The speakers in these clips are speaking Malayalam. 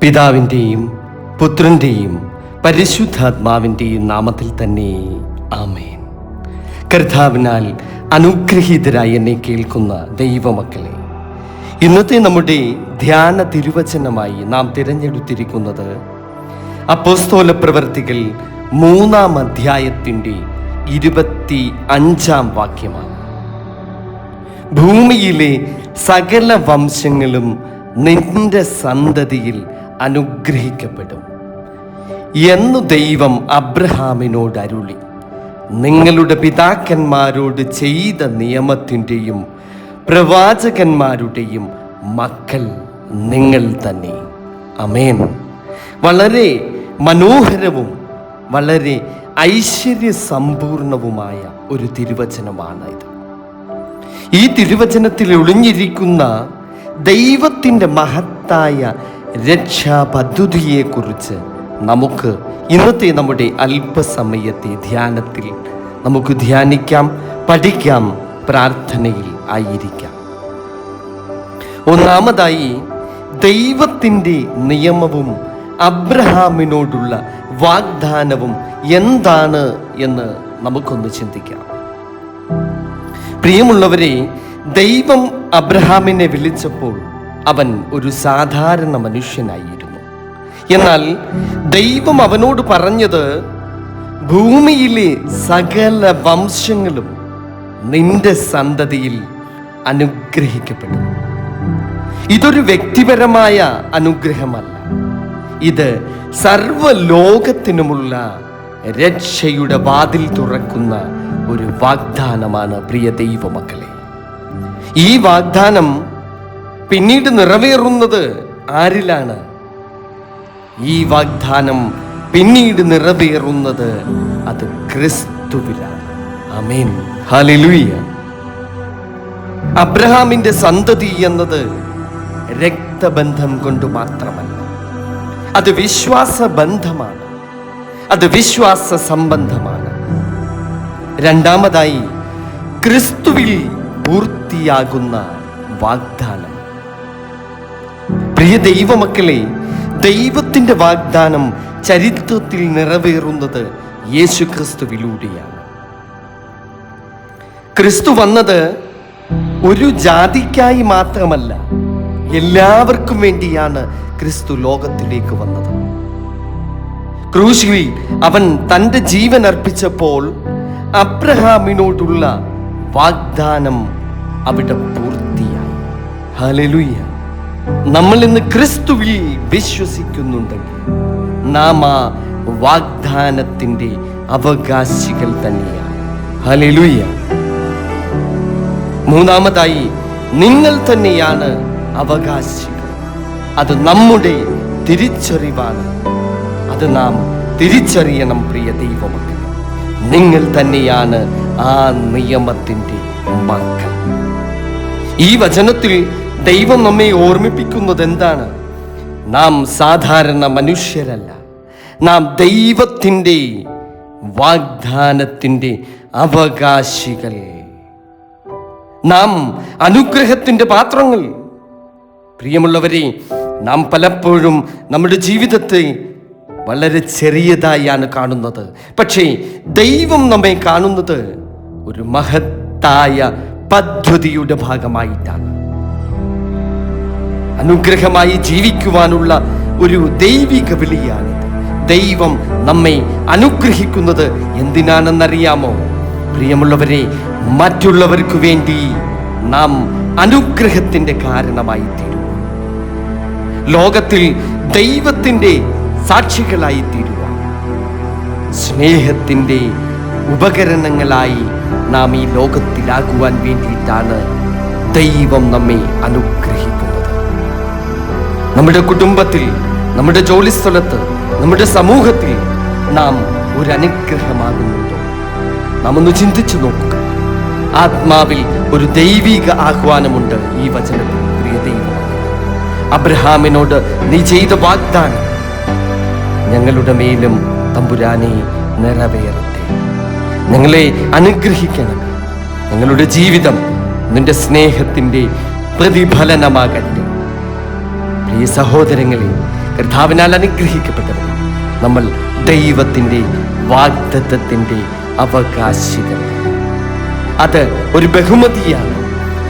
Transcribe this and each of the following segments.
പിതാവിൻ്റെയും പുത്രൻ്റെയും പരിശുദ്ധാത്മാവിൻ്റെയും നാമത്തിൽ തന്നെ ആമേൻ. കർത്താവിനാൽ അനുഗ്രഹീതരായി എന്നെ കേൾക്കുന്ന ദൈവമക്കളെ, ഇന്നത്തെ നമ്മുടെ ധ്യാന തിരുവചനമായി നാം തിരഞ്ഞെടുത്തിരിക്കുന്നത് അപ്പോസ്തല പ്രവൃത്തികൾ 3-ാം അധ്യായത്തിൻ്റെ 25-ാം വാക്യമാണ്. ഭൂമിയിലെ സകല വംശങ്ങളും നിന്റെ സന്തതിയിൽ അനുഗ്രഹിക്കപ്പെടും എന്നു ദൈവം അബ്രഹാമിനോട് അരുളി, നിങ്ങളുടെ പിതാക്കന്മാരോട് ചെയ്ത നിയമത്തിൻ്റെയും പ്രവാചകന്മാരുടെയും മക്കൾ നിങ്ങൾ തന്നെ. ആമേൻ. വളരെ മനോഹരവും വളരെ ഐശ്വര്യസമ്പൂർണവുമായ ഒരു തിരുവചനമാണ് ഇത്. ഈ തിരുവചനത്തിൽ ഒളിഞ്ഞിരിക്കുന്ന ദൈവത്തിൻ്റെ മഹത്തായ രക്ഷാപദ്ധതിയെക്കുറിച്ച് നമുക്ക് ഇന്നത്തെ നമ്മുടെ അല്പസമയത്തെ ധ്യാനത്തിൽ നമുക്ക് ധ്യാനിക്കാം, പഠിക്കാം, പ്രാർത്ഥനയിൽ ആയിരിക്കാം. ഒന്നാമതായി, ദൈവത്തിൻ്റെ നിയമവും അബ്രഹാമിനോടുള്ള വാഗ്ദാനവും എന്താണ് എന്ന് നമുക്കൊന്ന് ചിന്തിക്കാം. പ്രിയമുള്ളവരെ, ദൈവം അബ്രഹാമിനെ വിളിച്ചപ്പോൾ അവൻ ഒരു സാധാരണ മനുഷ്യനായിരുന്നു. എന്നാൽ ദൈവം അവനോട് പറഞ്ഞത്, ഭൂമിയിലെ സകല വംശങ്ങളും നിന്റെ സന്തതിയിൽ അനുഗ്രഹിക്കപ്പെടും. ഇതൊരു വ്യക്തിപരമായ അനുഗ്രഹമല്ല, ഇത് സർവ്വലോകത്തിനുമുള്ള രക്ഷയുടെ വാതിൽ തുറക്കുന്ന ഒരു വാഗ്ദാനമാണ്. പ്രിയ ദൈവമക്കളെ, ഈ വാഗ്ദാനം പിന്നീട് നിറവേറുന്നത് ആരിലാണ്? ഈ വാഗ്ദാനം പിന്നീട് നിറവേറുന്നത് അത് ക്രിസ്തുവിലാണ്. ആമേൻ, ഹല്ലേലൂയ. അബ്രഹാമിന്റെ സന്തതി എന്നത് രക്തബന്ധം കൊണ്ട് മാത്രമല്ല, അത് വിശ്വാസ ബന്ധമാണ്, അത് വിശ്വാസ സംബന്ധമാണ്. രണ്ടാമതായി, ക്രിസ്തുവിൽ പൂർത്തിയാകുന്ന വാഗ്ദാനം. പ്രിയ ദൈവമക്കളെ, ദൈവത്തിൻ്റെ വാഗ്ദാനം ചരിത്രത്തിൽ നിറവേറുന്നത് യേശു ക്രിസ്തുവിലൂടെയാണ്. ക്രിസ്തു വന്നത് ഒരു ജാതിക്കായി മാത്രമല്ല, എല്ലാവർക്കും വേണ്ടിയാണ് ക്രിസ്തു ലോകത്തിലേക്ക് വന്നത്. ക്രൂശിൽ അവൻ തൻ്റെ ജീവൻ അർപ്പിച്ചപ്പോൾ അബ്രഹാമിനോടുള്ള വാഗ്ദാനം അവിടെ പൂർത്തിയായി. ഹല്ലേലൂയ. നമ്മൾ ഇന്ന് ക്രിസ്തുവിൽ വിശ്വസിക്കുന്നുണ്ടെങ്കിൽ നാം ആ വാഗ്ദാനത്തിൻ്റെ അവകാശികൾ തന്നെയാണ്. ഹല്ലേലൂയ. മൂന്നാമതായി, നിങ്ങൾ തന്നെയാണ് അവകാശികൾ. അത് നമ്മുടെ തിരിച്ചറിവാണ്. അത് നാം തിരിച്ചറിയണം. പ്രിയ ദൈവമക്കളെ, നിങ്ങൾ തന്നെയാണ് ആ നിയമത്തിൻ്റെ മക്കൾ. ഈ വചനത്തിൽ ദൈവം നമ്മെ ഓർമ്മിപ്പിക്കുന്നത് എന്താണ്? നാം സാധാരണ മനുഷ്യരല്ല, നാം ദൈവത്തിൻ്റെ വാഗ്ദാനത്തിൻ്റെ അവകാശികൾ. നാം അനുഗ്രഹത്തിൻ്റെ പാത്രങ്ങൾ. പ്രിയമുള്ളവരെ, നാം പലപ്പോഴും നമ്മുടെ ജീവിതത്തെ വളരെ ചെറിയതായാണ് കാണുന്നത്. പക്ഷേ ദൈവം നമ്മെ കാണുന്നത് ഒരു മഹത്തായ പദ്ധതിയുടെ ഭാഗമായിട്ടാണ്. അനുഗ്രഹമായി ജീവിക്കുവാനുള്ള ഒരു ദൈവിക വിളിയാണിത്. ദൈവം നമ്മെ അനുഗ്രഹിക്കുന്നത് എന്തിനാണെന്നറിയാമോ? പ്രിയമുള്ളവരെ, മറ്റുള്ളവർക്ക് വേണ്ടി നാം അനുഗ്രഹത്തിൻ്റെ കാരണമായി തീരും. ലോകത്തിൽ ദൈവത്തിൻ്റെ സാക്ഷികളായി തീരുക, സ്നേഹത്തിൻ്റെ ഉപകരണങ്ങളായി നാം ഈ ലോകത്തിലാകുവാൻ വേണ്ടിയിട്ടാണ് ദൈവം നമ്മെ അനുഗ്രഹിക്കുന്നത്. നമ്മുടെ കുടുംബത്തിൽ, നമ്മുടെ ജോലിസ്ഥലത്ത്, നമ്മുടെ സമൂഹത്തിൽ നാം ഒരു അനുഗ്രഹമാകുന്നുണ്ടോ? നാം ഒന്ന് ചിന്തിച്ചു നോക്കുക. ആത്മാവിൽ ഒരു ദൈവിക ആഹ്വാനമുണ്ട് ഈ വചനത്തിൽ. പ്രിയ ദൈവം, അബ്രഹാമിനോട് നീ ചെയ്ത വാഗ്ദാനം ഞങ്ങളുടെ മേലും തമ്പുരാനെ നിറവേറട്ടെ. ഞങ്ങളെ അനുഗ്രഹിക്കണം. ഞങ്ങളുടെ ജീവിതം നിന്റെ സ്നേഹത്തിൻ്റെ പ്രതിഫലനമാകട്ടെ. പ്രിയ സഹോദരങ്ങളെ, കർത്താവിനാൽ അനുഗ്രഹിക്കപ്പെട്ടവർ, നമ്മൾ ദൈവത്തിൻ്റെ വാഗ്ദത്തത്തിൻ്റെ അവകാശികളാണ്. അത് ഒരു ബഹുമതിയാണ്.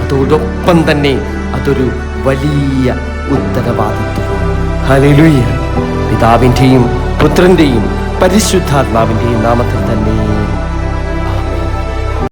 അതോടൊപ്പം തന്നെ അതൊരു വലിയ ഉത്തരവാദിത്വമാണ്. ഹല്ലേലൂയ. പിതാവിൻ്റെയും പുത്രൻ്റെയും പരിശുദ്ധാത്മാവിൻ്റെയും നാമത്തിൽ തന്നെ.